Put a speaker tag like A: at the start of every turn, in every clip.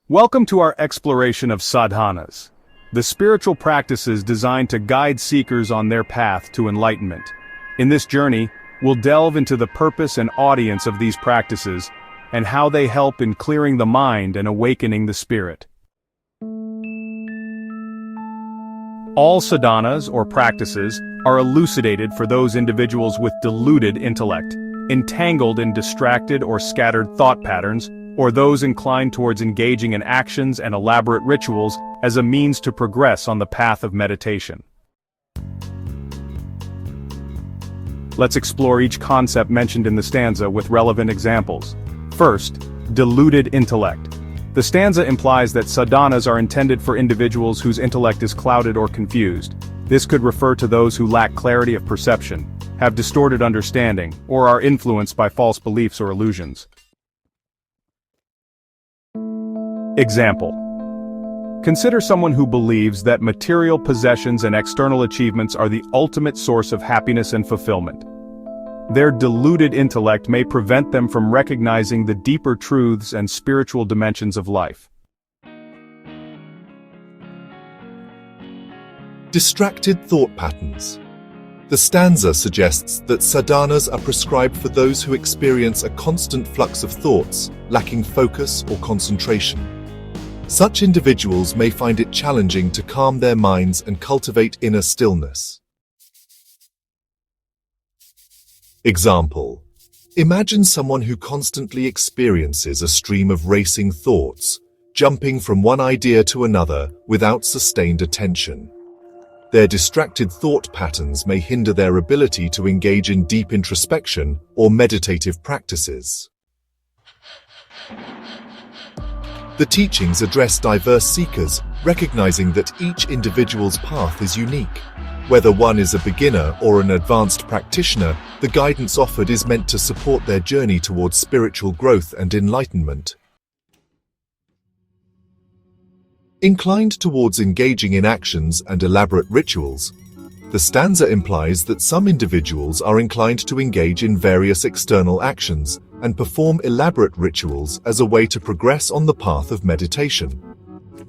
A: Welcome to our exploration of sadhanas, the spiritual practices designed to guide seekers on their path to enlightenment. In this journey, we'll delve into the purpose and audience of these practices, and how they help in clearing the mind and awakening the spirit. All sadhanas, or practices, are elucidated for those individuals with deluded intellect, entangled in distracted or scattered thought patterns, or those inclined towards engaging in actions and elaborate rituals as a means to progress on the path of meditation. Let's explore each concept mentioned in the stanza with relevant examples. First, deluded intellect. The stanza implies that sadhanas are intended for individuals whose intellect is clouded or confused. This could refer to those who lack clarity of perception, have distorted understanding, or are influenced by false beliefs or illusions. Example. Consider someone who believes that material possessions and external achievements are the ultimate source of happiness and fulfillment. Their deluded intellect may prevent them from recognizing the deeper truths and spiritual dimensions of life.
B: Distracted thought patterns. The stanza suggests that sadhanas are prescribed for those who experience a constant flux of thoughts, lacking focus or concentration. Such individuals may find it challenging to calm their minds and cultivate inner stillness. Example. Imagine someone who constantly experiences a stream of racing thoughts, jumping from one idea to another without sustained attention. Their distracted thought patterns may hinder their ability to engage in deep introspection or meditative practices. The teachings address diverse seekers, recognizing that each individual's path is unique. Whether one is a beginner or an advanced practitioner, the guidance offered is meant to support their journey towards spiritual growth and enlightenment. Inclined towards engaging in actions and elaborate rituals, the stanza implies that some individuals are inclined to engage in various external actions and perform elaborate rituals as a way to progress on the path of meditation.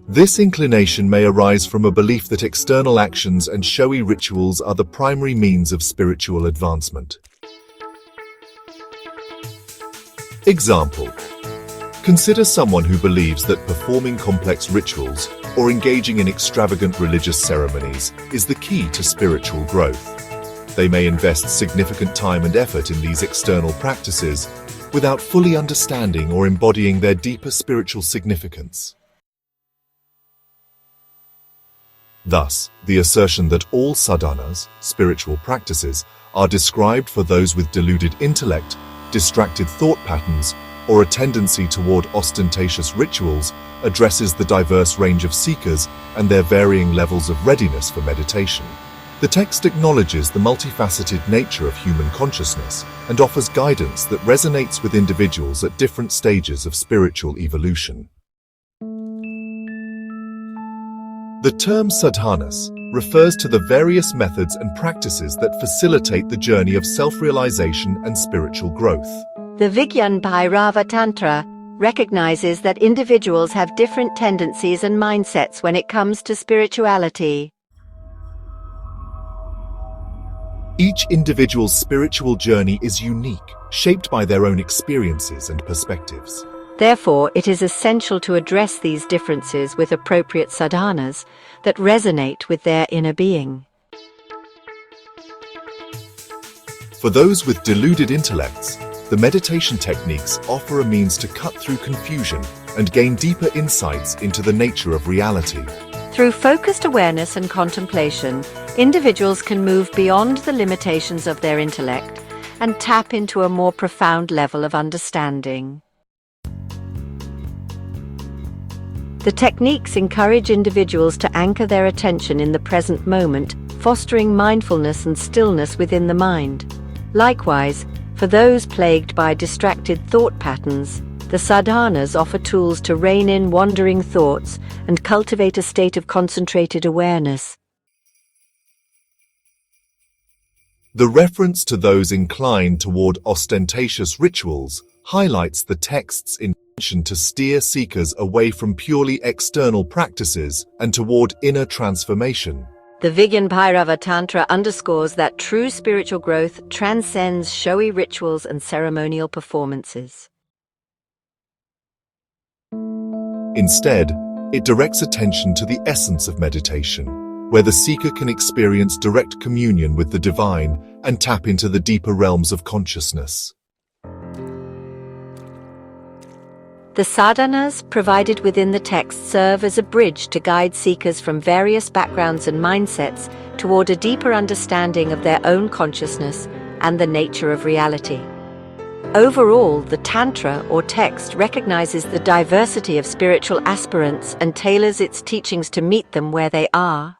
B: This inclination may arise from a belief that external actions and showy rituals are the primary means of spiritual advancement. Example. Consider someone who believes that performing complex rituals or engaging in extravagant religious ceremonies is the key to spiritual growth. They may invest significant time and effort in these external practices without fully understanding or embodying their deeper spiritual significance. Thus, the assertion that all sadhanas, spiritual practices, are described for those with deluded intellect, distracted thought patterns, or a tendency toward ostentatious rituals addresses the diverse range of seekers and their varying levels of readiness for meditation. The text acknowledges the multifaceted nature of human consciousness and offers guidance that resonates with individuals at different stages of spiritual evolution. The term sadhanas refers to the various methods and practices that facilitate the journey of self-realization and spiritual growth.
C: The vigyanbhairavatantra recognizes that individuals have different tendencies and mindsets when it comes to spirituality.
B: Each individual's spiritual journey is unique, shaped by their own experiences and perspectives.
C: Therefore, it is essential to address these differences with appropriate sadhanas that resonate with their inner being.
B: For those with deluded intellects, the meditation techniques offer a means to cut through confusion and gain deeper insights into the nature of reality.
C: Through focused awareness and contemplation, individuals can move beyond the limitations of their intellect and tap into a more profound level of understanding. The techniques encourage individuals to anchor their attention in the present moment, fostering mindfulness and stillness within the mind. Likewise, for those plagued by distracted thought patterns, the sadhanas offer tools to rein in wandering thoughts and cultivate a state of concentrated awareness.
B: The reference to those inclined toward ostentatious rituals highlights the text's to steer seekers away from purely external practices and toward inner transformation.
C: The vigyanbhairavatantra underscores that true spiritual growth transcends showy rituals and ceremonial performances.
B: Instead, it directs attention to the essence of meditation, where the seeker can experience direct communion with the divine and tap into the deeper realms of consciousness.
C: The sadhanas provided within the text serve as a bridge to guide seekers from various backgrounds and mindsets toward a deeper understanding of their own consciousness and the nature of reality. Overall, the Tantra, or text, recognizes the diversity of spiritual aspirants and tailors its teachings to meet them where they are.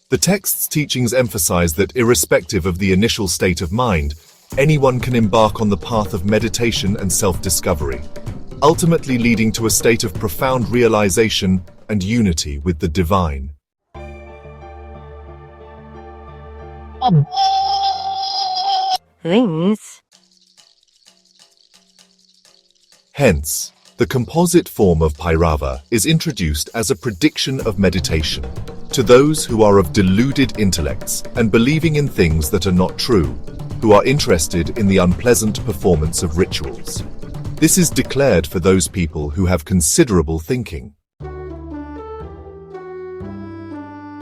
B: The text's teachings emphasize that irrespective of the initial state of mind, anyone can embark on the path of meditation and self-discovery, ultimately leading to a state of profound realization and unity with the divine.
C: Rings.
B: Hence, the composite form of Bhairava is introduced as a prediction of meditation to those who are of deluded intellects and believing in things that are not true, who are interested in the unpleasant performance of rituals. This is declared for those people who have considerable thinking.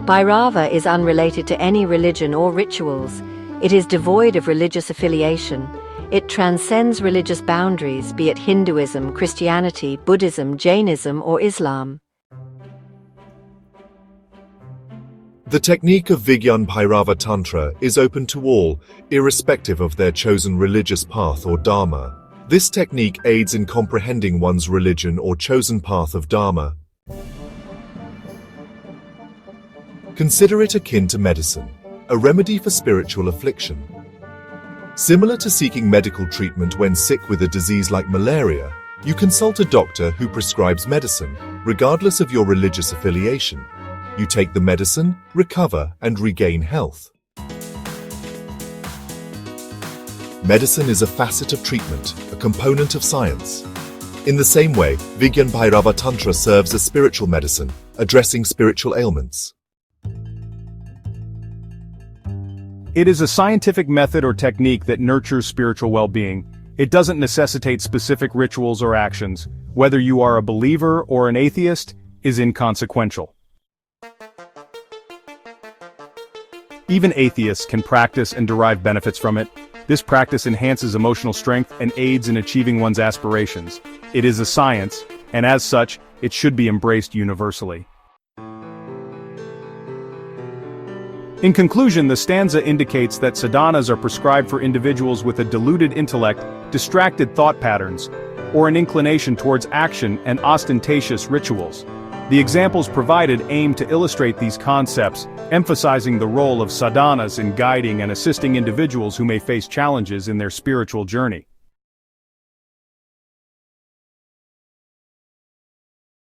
C: Bhairava is unrelated to any religion or rituals. It is devoid of religious affiliation. It transcends religious boundaries, be it Hinduism, Christianity, Buddhism, Jainism, or Islam.
B: The technique of vigyanbhairavatantra is open to all, irrespective of their chosen religious path or dharma. This technique aids in comprehending one's religion or chosen path of dharma. Consider it akin to medicine, a remedy for spiritual affliction. Similar to seeking medical treatment when sick with a disease like malaria, you consult a doctor who prescribes medicine, regardless of your religious affiliation. You take the medicine, recover, and regain health. Medicine is a facet of treatment, a component of science. In the same way, vigyanbhairavatantra serves as spiritual medicine, addressing spiritual ailments.
A: It is a scientific method or technique that nurtures spiritual well-being. It doesn't necessitate specific rituals or actions. Whether you are a believer or an atheist is inconsequential. Even atheists can practice and derive benefits from it. This practice enhances emotional strength and aids in achieving one's aspirations. It is a science, and as such, it should be embraced universally. In conclusion, the stanza indicates that sadhanas are prescribed for individuals with a deluded intellect, distracted thought patterns, or an inclination towards action and ostentatious rituals. The examples provided aim to illustrate these concepts, emphasizing the role of sadhanas in guiding and assisting individuals who may face challenges in their spiritual journey.